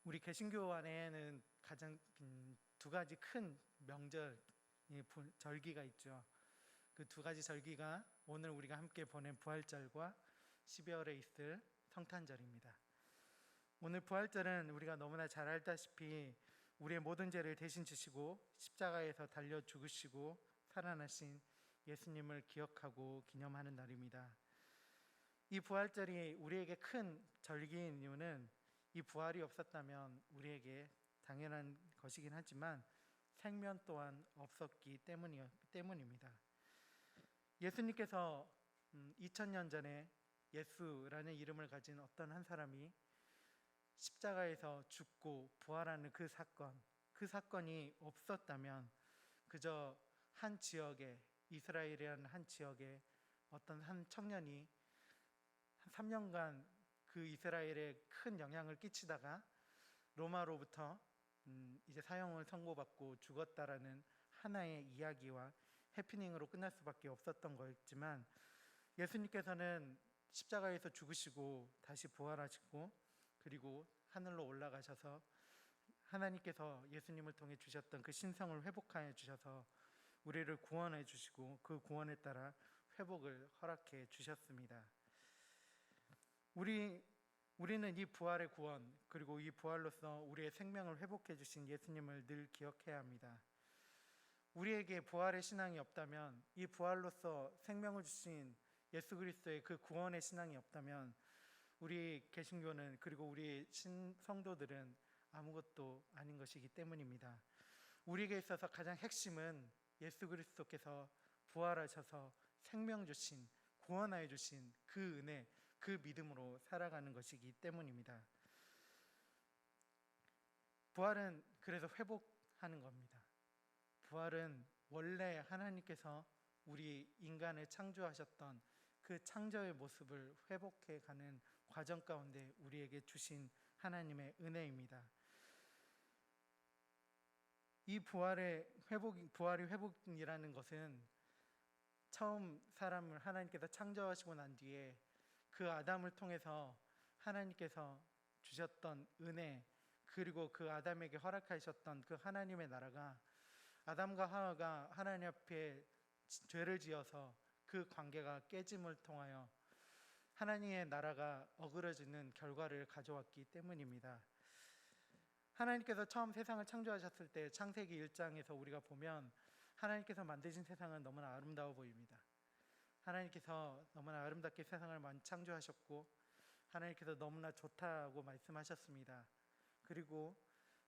우리 개신교 안에는 가장 두 가지 큰 명절, 절기가 있죠. 그 두 가지 절기가 오늘 우리가 함께 보낸 부활절과 12월에 있을 성탄절입니다. 오늘 부활절은 우리가 너무나 잘 알다시피 우리의 모든 죄를 대신 지시고 십자가에서 달려 죽으시고 살아나신 예수님을 기억하고 기념하는 날입니다. 이 부활절이 우리에게 큰 절기인 이유는 이 부활이 없었다면 우리에게 당연한 것이긴 하지만 생명 또한 없었기 때문입니다. 예수님께서 2000년 전에 예수라는 이름을 가진 어떤 한 사람이 십자가에서 죽고 부활하는 그 사건이 없었다면 그저 한 지역에, 이스라엘이라는 한 지역에 어떤 한 청년이 한 3년간 그 이스라엘에 큰 영향을 끼치다가 로마로부터 이제 사형을 선고받고 죽었다라는 하나의 이야기와 해프닝으로 끝날 수밖에 없었던 거였지만, 예수님께서는 십자가에서 죽으시고 다시 부활하시고 그리고 하늘로 올라가셔서 하나님께서 예수님을 통해 주셨던 그 신성을 회복하여 주셔서 우리를 구원해 주시고 그 구원에 따라 회복을 허락해 주셨습니다. 우리는 이 부활의 구원, 그리고 이 부활로서 우리의 생명을 회복해 주신 예수님을 늘 기억해야 합니다. 우리에게 부활의 신앙이 없다면, 이 부활로서 생명을 주신 예수 그리스도의 그 구원의 신앙이 없다면 우리 개신교는, 그리고 우리 성도들은 아무것도 아닌 것이기 때문입니다. 우리에게 있어서 가장 핵심은 예수 그리스도께서 부활하셔서 생명 주신, 구원하여 주신 그 은혜, 그 믿음으로 살아가는 것이기 때문입니다. 부활은 그래서 회복하는 겁니다. 부활은 원래 하나님께서 우리 인간을 창조하셨던 그 창조의 모습을 회복해 가는 과정 가운데 우리에게 주신 하나님의 은혜입니다. 이 부활이 회복이라는 것은 처음 사람을 하나님께서 창조하시고 난 뒤에 그 아담을 통해서 하나님께서 주셨던 은혜, 그리고 그 아담에게 허락하셨던 그 하나님의 나라가 아담과 하와가 하나님 앞에 죄를 지어서 그 관계가 깨짐을 통하여 하나님의 나라가 어그러지는 결과를 가져왔기 때문입니다. 하나님께서 처음 세상을 창조하셨을 때 창세기 1장에서 우리가 보면 하나님께서 만드신 세상은 너무나 아름다워 보입니다. 하나님께서 너무나 아름답게 세상을 창조하셨고 하나님께서 너무나 좋다고 말씀하셨습니다. 그리고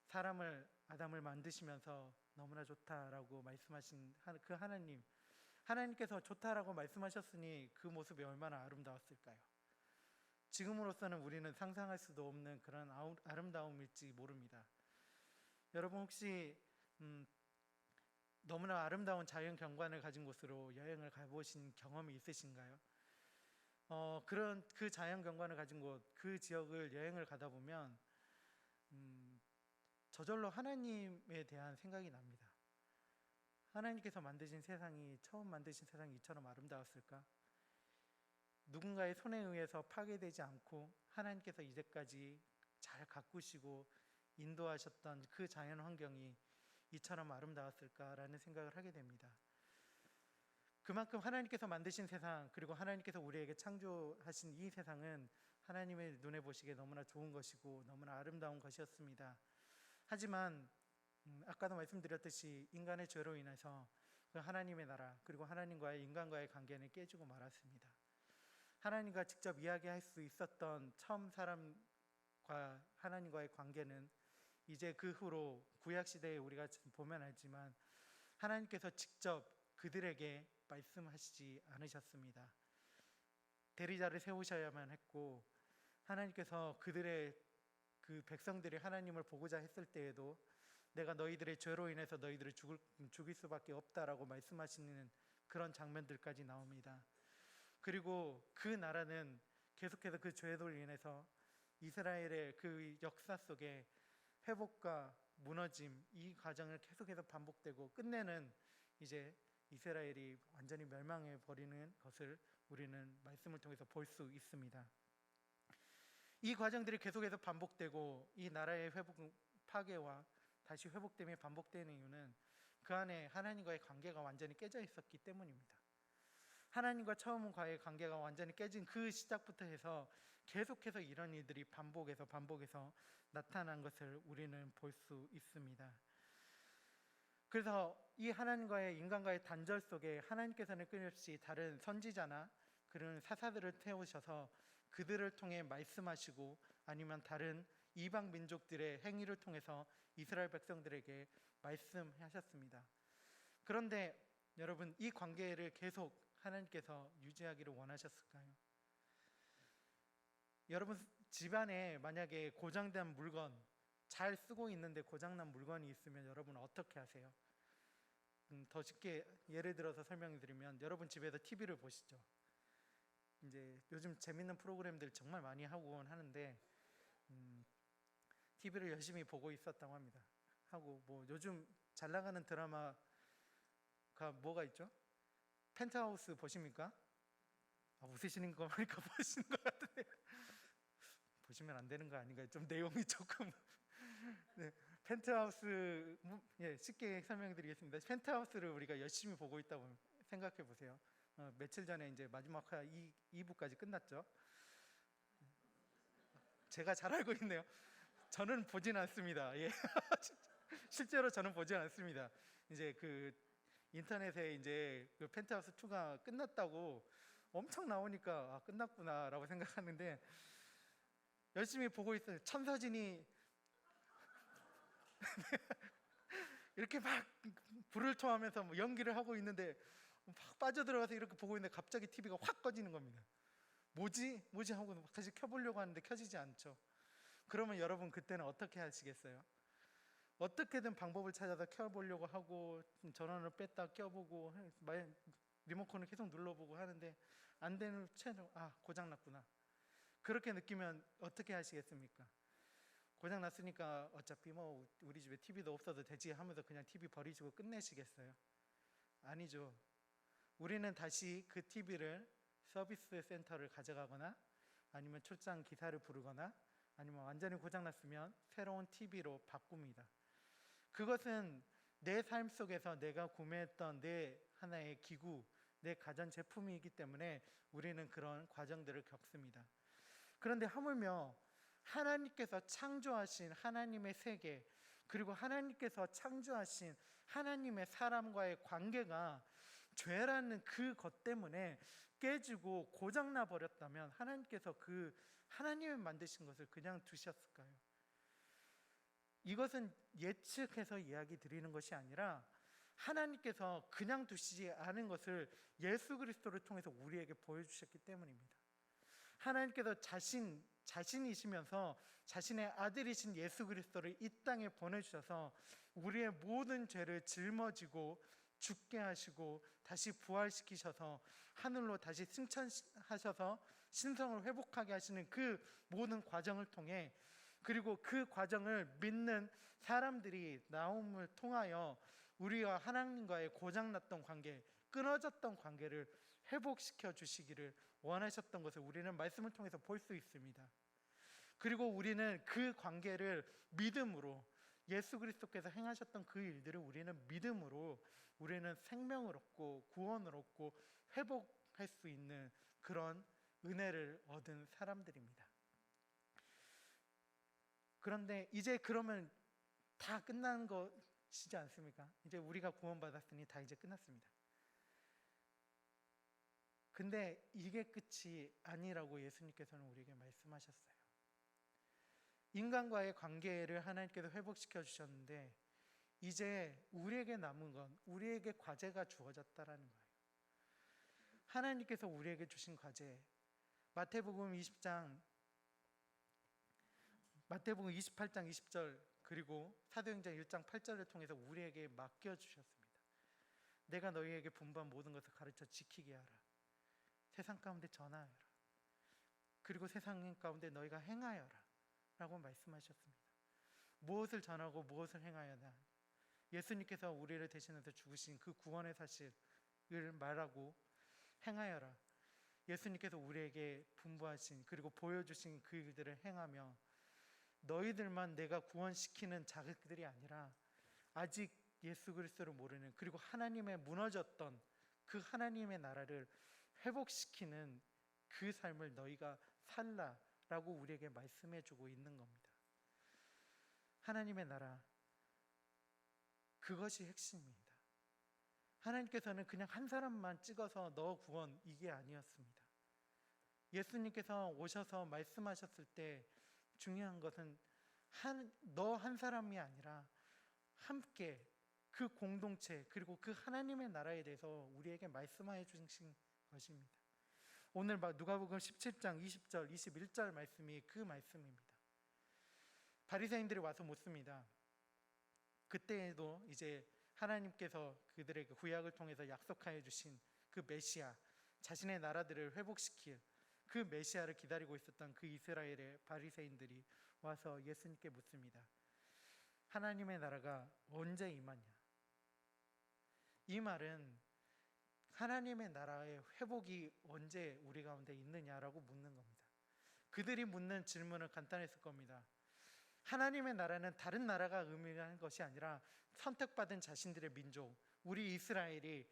아담을 만드시면서 너무나 좋다라고 말씀하신 그 하나님께서 좋다라고 말씀하셨으니 그 모습이 얼마나 아름다웠을까요? 지금으로서는 우리는 상상할 수도 없는 그런 아름다움일지 모릅니다. 여러분 혹시 너무나 아름다운 자연 경관을 가진 곳으로 여행을 가보신 경험이 있으신가요? 그런 그 자연 경관을 가진 곳, 그 지역을 여행을 가다 보면 저절로 하나님에 대한 생각이 납니다. 하나님께서 처음 만드신 세상이 이처럼 아름다웠을까? 누군가의 손에 의해서 파괴되지 않고 하나님께서 이제까지 잘 가꾸시고 인도하셨던 그 자연 환경이 이처럼 아름다웠을까라는 생각을 하게 됩니다. 그만큼 하나님께서 만드신 세상, 그리고 하나님께서 우리에게 창조하신 이 세상은 하나님의 눈에 보시기에 너무나 좋은 것이고 너무나 아름다운 것이었습니다. 하지만 아까도 말씀드렸듯이 인간의 죄로 인해서 그 하나님의 나라, 그리고 하나님과의 인간과의 관계는 깨지고 말았습니다. 하나님과 직접 이야기할 수 있었던 처음 사람과 하나님과의 관계는 이제 그 후로 구약시대에 우리가 보면 알지만 하나님께서 직접 그들에게 말씀하시지 않으셨습니다. 대리자를 세우셔야만 했고, 하나님께서 그 백성들이 하나님을 보고자 했을 때에도 내가 너희들의 죄로 인해서 너희들을 죽일 수밖에 없다라고 말씀하시는 그런 장면들까지 나옵니다. 그리고 그 나라는 계속해서 그 죄로 인해서 이스라엘의 그 역사 속에 회복과 무너짐, 이 과정을 계속해서 반복되고 끝내는 이제 이스라엘이 완전히 멸망해 버리는 것을 우리는 말씀을 통해서 볼 수 있습니다. 이 과정들이 계속해서 반복되고 이 나라의 파괴와 다시 회복됨이 반복되는 이유는 그 안에 하나님과의 관계가 완전히 깨져 있었기 때문입니다. 하나님과 처음과의 관계가 완전히 깨진 그 시작부터 해서 계속해서 이런 일들이 반복해서 나타난 것을 우리는 볼 수 있습니다. 그래서 이 하나님과의 인간과의 단절 속에 하나님께서는 끊임없이 다른 선지자나 그런 사사들을 태우셔서 그들을 통해 말씀하시고 아니면 다른 이방 민족들의 행위를 통해서 이스라엘 백성들에게 말씀하셨습니다. 그런데 여러분, 이 관계를 계속 하나님께서 유지하기를 원하셨을까요? 여러분 집안에 만약에 고장난 물건, 잘 쓰고 있는데 고장난 물건이 있으면 여러분 어떻게 하세요? 더 쉽게 예를 들어서 설명해 드리면, 여러분 집에서 TV를 보시죠. 이제 요즘 재밌는 프로그램들 정말 많이 하곤 하는데 TV를 열심히 보고 있었다고 합니다. 하고 뭐 요즘 잘 나가는 드라마가 뭐가 있죠? 펜트하우스 보십니까? 웃으시는 거 보니까 보시는 것 같은데 보시면 안 되는 거 아닌가요? 좀 내용이 조금 네, 펜트하우스 쉽게 설명드리겠습니다. 펜트하우스를 우리가 열심히 보고 있다고 생각해 보세요. 며칠 전에 이제 마지막 화 2부까지 끝났죠. 제가 잘 알고 있네요. 저는 보진 않습니다. 예. 실제로 저는 보진 않습니다. 이제 그 인터넷에 이제 그 펜트하우스 2가 끝났다고 엄청 나오니까 끝났구나라고 생각하는데 열심히 보고 있어요. 천서진이 이렇게 막 불을 토하면서 뭐 연기를 하고 있는데 막 빠져들어가서 이렇게 보고 있는데 갑자기 TV가 확 꺼지는 겁니다. 뭐지 하고 다시 켜보려고 하는데 켜지지 않죠. 그러면 여러분 그때는 어떻게 하시겠어요? 어떻게든 방법을 찾아서 켜보려고 하고 전원을 뺐다 껴보고 리모컨을 계속 눌러보고 하는데 안 되는 채로 고장났구나. 그렇게 느끼면 어떻게 하시겠습니까? 고장났으니까 어차피 뭐 우리 집에 TV도 없어도 되지 하면서 그냥 TV 버리시고 끝내시겠어요? 아니죠. 우리는 다시 그 TV를 서비스 센터를 가져가거나 아니면 출장 기사를 부르거나 아니면 완전히 고장났으면 새로운 TV로 바꿉니다. 그것은 내 삶 속에서 내가 구매했던 내 하나의 기구, 내 가전제품이기 때문에 우리는 그런 과정들을 겪습니다. 그런데 하물며 하나님께서 창조하신 하나님의 세계, 그리고 하나님께서 창조하신 하나님의 사람과의 관계가 죄라는 그것 때문에 깨지고 고장나 버렸다면 하나님께서 그 하나님이 만드신 것을 그냥 두셨을까요? 이것은 예측해서 이야기 드리는 것이 아니라 하나님께서 그냥 두시지 않은 것을 예수 그리스도를 통해서 우리에게 보여주셨기 때문입니다. 하나님께서 자신이시면서 자신의 아들이신 예수 그리스도를 이 땅에 보내주셔서 우리의 모든 죄를 짊어지고 죽게 하시고 다시 부활시키셔서 하늘로 다시 승천하셔서 신성을 회복하게 하시는 그 모든 과정을 통해, 그리고 그 과정을 믿는 사람들이 나옴을 통하여 우리와 하나님과의 고장났던 관계, 끊어졌던 관계를 회복시켜 주시기를 원하셨던 것을 우리는 말씀을 통해서 볼 수 있습니다. 그리고 우리는 그 관계를 믿음으로, 예수 그리스도께서 행하셨던 그 일들을 우리는 믿음으로 우리는 생명을 얻고 구원을 얻고 회복할 수 있는 그런 은혜를 얻은 사람들입니다. 그런데 이제 그러면 다 끝난 것이지 않습니까? 이제 우리가 구원받았으니 다 이제 끝났습니다. 근데 이게 끝이 아니라고 예수님께서는 우리에게 말씀하셨어요. 인간과의 관계를 하나님께서 회복시켜 주셨는데 이제 우리에게 남은 건, 우리에게 과제가 주어졌다라는 거예요. 하나님께서 우리에게 주신 과제, 마태복음 28장 20절 그리고 사도행전 1장 8절을 통해서 우리에게 맡겨주셨습니다. 내가 너희에게 분부한 모든 것을 가르쳐 지키게 하라. 세상 가운데 전하여라. 그리고 세상 가운데 너희가 행하여라 라고 말씀하셨습니다. 무엇을 전하고 무엇을 행하여라. 예수님께서 우리를 대신해서 죽으신 그 구원의 사실을 말하고 행하여라. 예수님께서 우리에게 분부하신 그리고 보여주신 그 일들을 행하며 너희들만 내가 구원시키는 자격들이 아니라 아직 예수 그리스도를 모르는 그리고 하나님의 무너졌던 그 하나님의 나라를 회복시키는 그 삶을 너희가 살라라고 우리에게 말씀해 주고 있는 겁니다. 하나님의 나라, 그것이 핵심입니다. 하나님께서는 그냥 한 사람만 찍어서 너 구원, 이게 아니었습니다. 예수님께서 오셔서 말씀하셨을 때 중요한 것은 너 한 사람이 아니라 함께 그 공동체 그리고 그 하나님의 나라에 대해서 우리에게 말씀하여 주신 것입니다. 오늘 누가복음 17장 20절 21절 말씀이 그 말씀입니다. 바리새인들이 와서 묻습니다. 그때에도 이제 하나님께서 그들에게 구약을 통해서 약속하여 주신 그 메시아, 자신의 나라들을 회복시킬 그 메시아를 기다리고 있었던 그 이스라엘의 바리새인들이 와서 예수님께 묻습니다. 하나님의 나라가 언제 임하냐? 이 말은 하나님의 나라의 회복이 언제 우리 가운데 있느냐라고 묻는 겁니다. 그들이 묻는 질문은 간단했을 겁니다. 하나님의 나라는 다른 나라가 의미하는 것이 아니라 선택받은 자신들의 민족, 우리 이스라엘이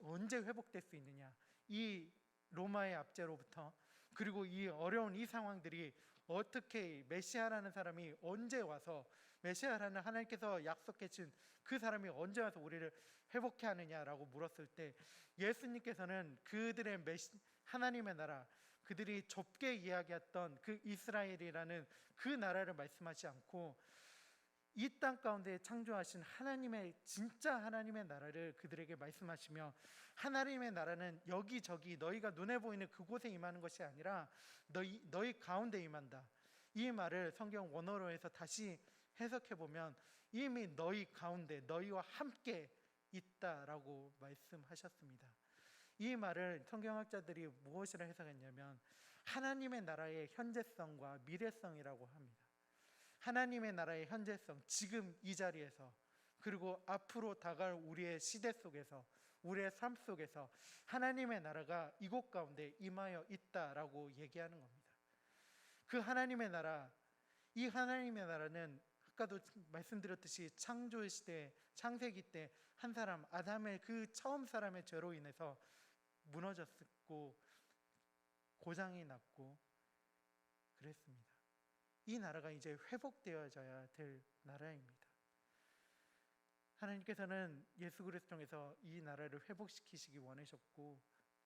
언제 회복될 수 있느냐? 이 로마의 압제로부터 그리고 이 어려운 이 상황들이 어떻게 메시아라는 사람이 언제 와서 메시아라는 하나님께서 약속해 주신 그 사람이 언제 와서 우리를 회복해 하느냐라고 물었을 때 예수님께서는 그들의 하나님의 나라, 그들이 좁게 이야기했던 그 이스라엘이라는 그 나라를 말씀하지 않고 이 땅 가운데 창조하신 하나님의 진짜 하나님의 나라를 그들에게 말씀하시며 하나님의 나라는 여기저기 너희가 눈에 보이는 그곳에 임하는 것이 아니라 너희 가운데 임한다. 이 말을 성경 원어로 해서 다시 해석해 보면 이미 너희 가운데 너희와 함께 있다라고 말씀하셨습니다. 이 말을 성경학자들이 무엇이라 해석했냐면 하나님의 나라의 현재성과 미래성이라고 합니다. 하나님의 나라의 현재성, 지금 이 자리에서 그리고 앞으로 다가올 우리의 시대 속에서 우리의 삶 속에서 하나님의 나라가 이곳 가운데 임하여 있다라고 얘기하는 겁니다. 그 하나님의 나라, 이 하나님의 나라는 아까도 말씀드렸듯이 창조 시대, 창세기 때 한 사람 아담의 그 처음 사람의 죄로 인해서 무너졌고 고장이 났고 그랬습니다. 이 나라가 이제 회복되어져야 될 나라입니다. 하나님께서는 예수 그리스도 통해서 이 나라를 회복시키시기 원하셨고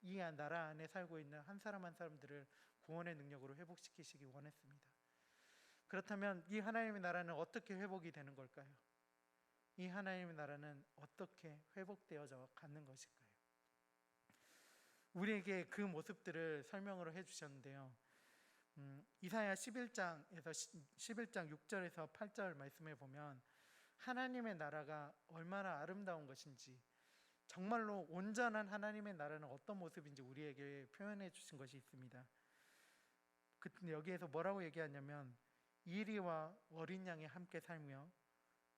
이 나라 안에 살고 있는 한 사람 한 사람들을 구원의 능력으로 회복시키시기 원했습니다. 그렇다면 이 하나님의 나라는 어떻게 회복이 되는 걸까요? 이 하나님의 나라는 어떻게 회복되어져 가는 것일까요? 우리에게 그 모습들을 설명으로 해주셨는데요. 이사야 11장에서 11장 6절에서 8절 말씀에 보면 하나님의 나라가 얼마나 아름다운 것인지 정말로 온전한 하나님의 나라는 어떤 모습인지 우리에게 표현해 주신 것이 있습니다. 여기에서 뭐라고 얘기하냐면 이리와 어린 양이 함께 살며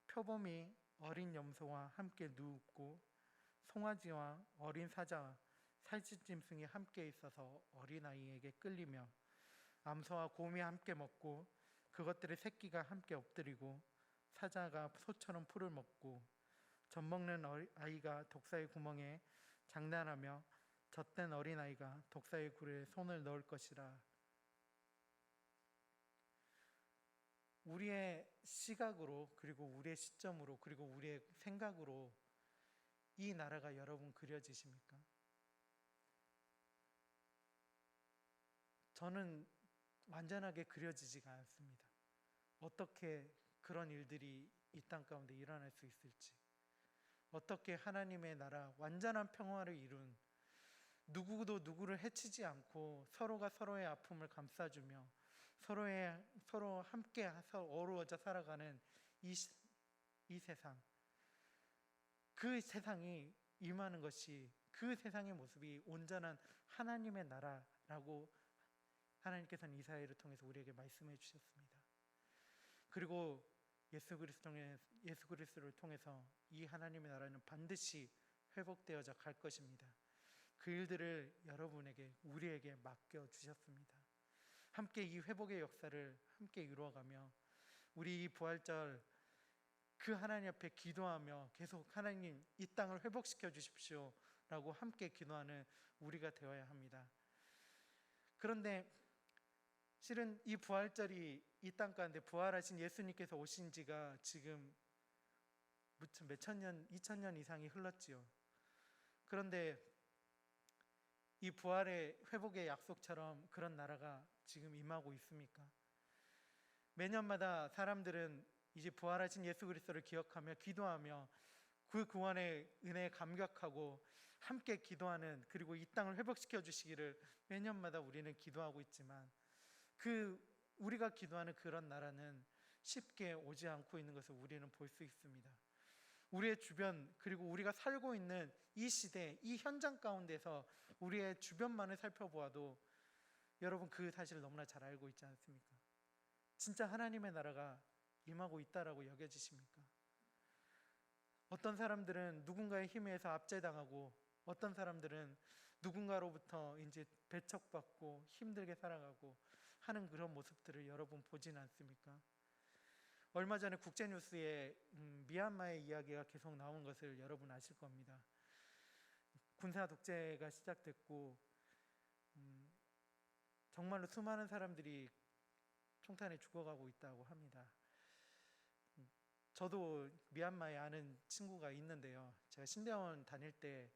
표범이 어린 염소와 함께 누웠고 송아지와 어린 사자와 살찌짐승이 함께 있어서 어린아이에게 끌리며 암소와 곰이 함께 먹고 그것들의 새끼가 함께 엎드리고 사자가 소처럼 풀을 먹고 젖먹는 아이가 독사의 구멍에 장난하며 젖된 어린아이가 독사의 굴에 손을 넣을 것이라. 우리의 시각으로 그리고 우리의 시점으로 그리고 우리의 생각으로 이 나라가 여러분 그려지십니까? 저는 완전하게 그려지지가 않습니다. 어떻게 그런 일들이 이 땅 가운데 일어날 수 있을지, 어떻게 하나님의 나라 완전한 평화를 이룬 누구도 누구를 해치지 않고 서로가 서로의 아픔을 감싸주며 서로 함께 어우러져 살아가는 이 세상, 그 세상이 임하는 것이 그 세상의 모습이 온전한 하나님의 나라라고 하나님께서는 이사야를 통해서 우리에게 말씀해 주셨습니다. 그리고 예수 그리스도를 통해서 이 하나님의 나라는 반드시 회복되어져 갈 것입니다. 그 일들을 여러분에게, 우리에게 맡겨주셨습니다. 함께 이 회복의 역사를 함께 이루어가며 우리 이 부활절 그 하나님 앞에 기도하며 계속 하나님 이 땅을 회복시켜 주십시오 라고 함께 기도하는 우리가 되어야 합니다. 그런데 실은 이 부활절이 이 땅 가운데 부활하신 예수님께서 오신 지가 지금 몇천 년, 2000년 이상이 흘렀지요. 그런데 이 부활의 회복의 약속처럼 그런 나라가 지금 임하고 있습니까? 매년마다 사람들은 이제 부활하신 예수 그리스도를 기억하며 기도하며 그 구원의 은혜에 감격하고 함께 기도하는, 그리고 이 땅을 회복시켜 주시기를 매년마다 우리는 기도하고 있지만 우리가 기도하는 그런 나라는 쉽게 오지 않고 있는 것을 우리는 볼 수 있습니다. 우리의 주변, 그리고 우리가 살고 있는 이 시대, 이 현장 가운데서 우리의 주변만을 살펴보아도 여러분 그 사실을 너무나 잘 알고 있지 않습니까? 진짜 하나님의 나라가 임하고 있다라고 여겨지십니까? 어떤 사람들은 누군가의 힘에 의해서 압제당하고, 어떤 사람들은 누군가로부터 이제 배척받고 힘들게 살아가고 하는 그런 모습들을 여러분 보지는 않습니까? 얼마 전에 국제뉴스에 미얀마의 이야기가 계속 나온 것을 여러분 아실 겁니다. 군사 독재가 시작됐고 정말로 수많은 사람들이 총탄에 죽어가고 있다고 합니다. 저도 미얀마에 아는 친구가 있는데요. 제가 신대원 다닐 때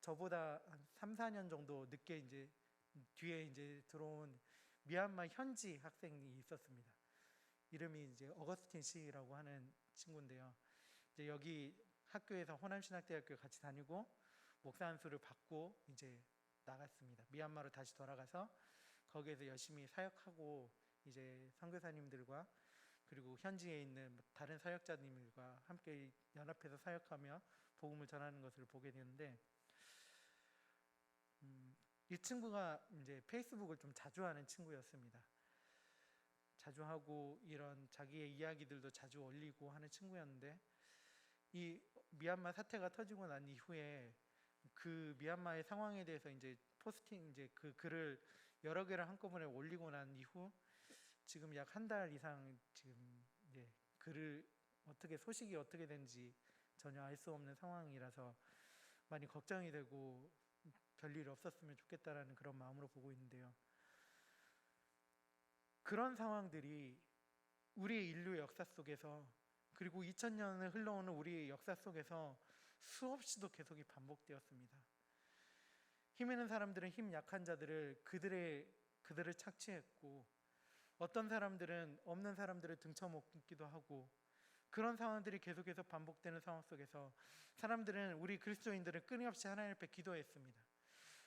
저보다 한 3, 4년 정도 늦게 이제 뒤에 이제 들어온 미얀마 현지 학생이 있었습니다. 이름이 이제 어거스틴 씨라고 하는 친구인데요. 이제 여기 학교에서 호남신학대학교 같이 다니고 목사 안수를 받고 이제 나갔습니다. 미얀마로 다시 돌아가서 거기에서 열심히 사역하고 이제 선교사님들과 그리고 현지에 있는 다른 사역자님들과 함께 연합해서 사역하며 복음을 전하는 것을 보게 되는데, 이 친구가 이제 페이스북을 좀 자주 하는 친구였습니다. 자주 하고 이런 자기의 이야기들도 자주 올리고 하는 친구였는데, 이 미얀마 사태가 터지고 난 이후에 그 미얀마의 상황에 대해서 이제 포스팅, 이제 그 글을 여러 개를 한꺼번에 올리고 난 이후 지금 약 한 달 이상 지금 이제 글을 소식이 어떻게 된지 전혀 알 수 없는 상황이라서 많이 걱정이 되고 별일 없었으면 좋겠다라는 그런 마음으로 보고 있는데요. 그런 상황들이 우리의 인류의 역사 속에서, 그리고 2000년을 흘러오는 우리의 역사 속에서 수없이도 계속이 반복되었습니다. 힘 있는 사람들은 힘 약한 자들을 그들을 착취했고, 어떤 사람들은 없는 사람들을 등쳐먹기도 하고, 그런 상황들이 계속해서 반복되는 상황 속에서 사람들은, 우리 그리스도인들은 끊임없이 하나님 앞에 기도했습니다.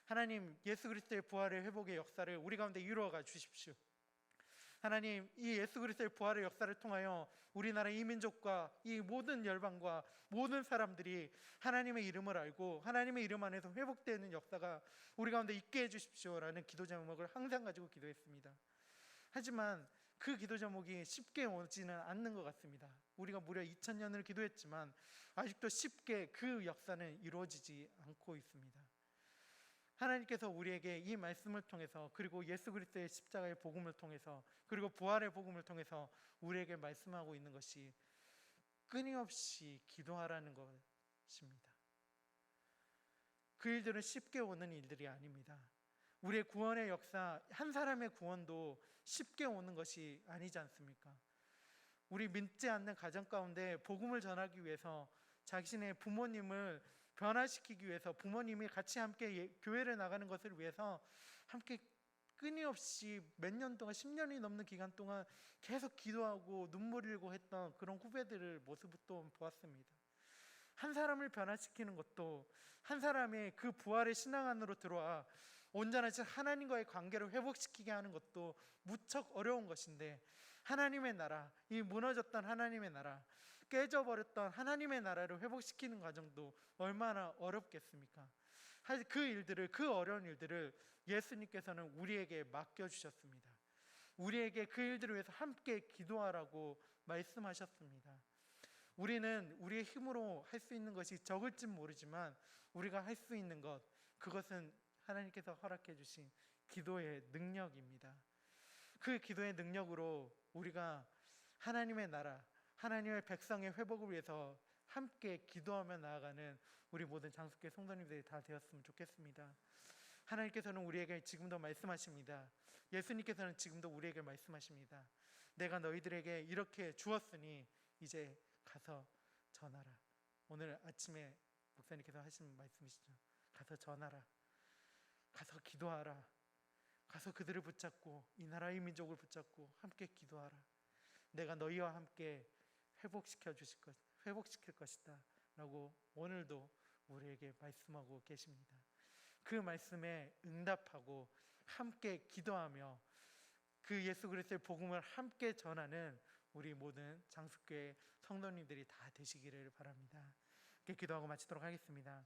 하나님, 예수 그리스도의 부활의 회복의 역사를 우리 가운데 이루어가 주십시오. 하나님, 이 예수 그리스도의 부활의 역사를 통하여 우리나라 이민족과 이 모든 열방과 모든 사람들이 하나님의 이름을 알고 하나님의 이름 안에서 회복되는 역사가 우리 가운데 있게 해주십시오라는 기도 제목을 항상 가지고 기도했습니다. 하지만 그 기도 제목이 쉽게 오지는 않는 것 같습니다. 우리가 무려 2000년을 기도했지만 아직도 쉽게 그 역사는 이루어지지 않고 있습니다. 하나님께서 우리에게 이 말씀을 통해서, 그리고 예수 그리스도의 십자가의 복음을 통해서, 그리고 부활의 복음을 통해서 우리에게 말씀하고 있는 것이 끊임없이 기도하라는 것입니다. 그 일들은 쉽게 오는 일들이 아닙니다. 우리의 구원의 역사, 한 사람의 구원도 쉽게 오는 것이 아니지 않습니까? 우리 믿지 않는 가정 가운데 복음을 전하기 위해서, 자신의 부모님을 변화시키기 위해서, 부모님이 같이 함께 교회를 나가는 것을 위해서 함께 끊임없이 몇 년 동안, 10년이 넘는 기간 동안 계속 기도하고 눈물 흘리고 했던 그런 후배들의 모습을 또 보았습니다. 한 사람을 변화시키는 것도, 한 사람의 그 부활의 신앙 안으로 들어와 온전하신 하나님과의 관계를 회복시키게 하는 것도 무척 어려운 것인데, 하나님의 나라, 이 무너졌던 하나님의 나라, 깨져버렸던 하나님의 나라를 회복시키는 과정도 얼마나 어렵겠습니까? 그 일들을, 그 어려운 일들을 예수님께서는 우리에게 맡겨주셨습니다. 우리에게 그 일들을 위해서 함께 기도하라고 말씀하셨습니다. 우리는 우리의 힘으로 할 수 있는 것이 적을진 모르지만 우리가 할 수 있는 것, 그것은 하나님께서 허락해 주신 기도의 능력입니다. 그 기도의 능력으로 우리가 하나님의 나라, 하나님의 백성의 회복을 위해서 함께 기도하며 나아가는 우리 모든 장수교회 성도님들이 다 되었으면 좋겠습니다. 하나님께서는 우리에게 지금도 말씀하십니다. 예수님께서는 지금도 우리에게 말씀하십니다. 내가 너희들에게 이렇게 주었으니 이제 가서 전하라. 오늘 아침에 목사님께서 하신 말씀이시죠. 가서 전하라. 가서 기도하라. 가서 그들을 붙잡고 이 나라의 민족을 붙잡고 함께 기도하라. 내가 너희와 함께 회복시킬 것이다 라고 오늘도 우리에게 말씀하고 계십니다. 그 말씀에 응답하고 함께 기도하며 그 예수 그리스도의 복음을 함께 전하는 우리 모든 장수교회 성도님들이 다 되시기를 바랍니다. 이렇게 기도하고 마치도록 하겠습니다.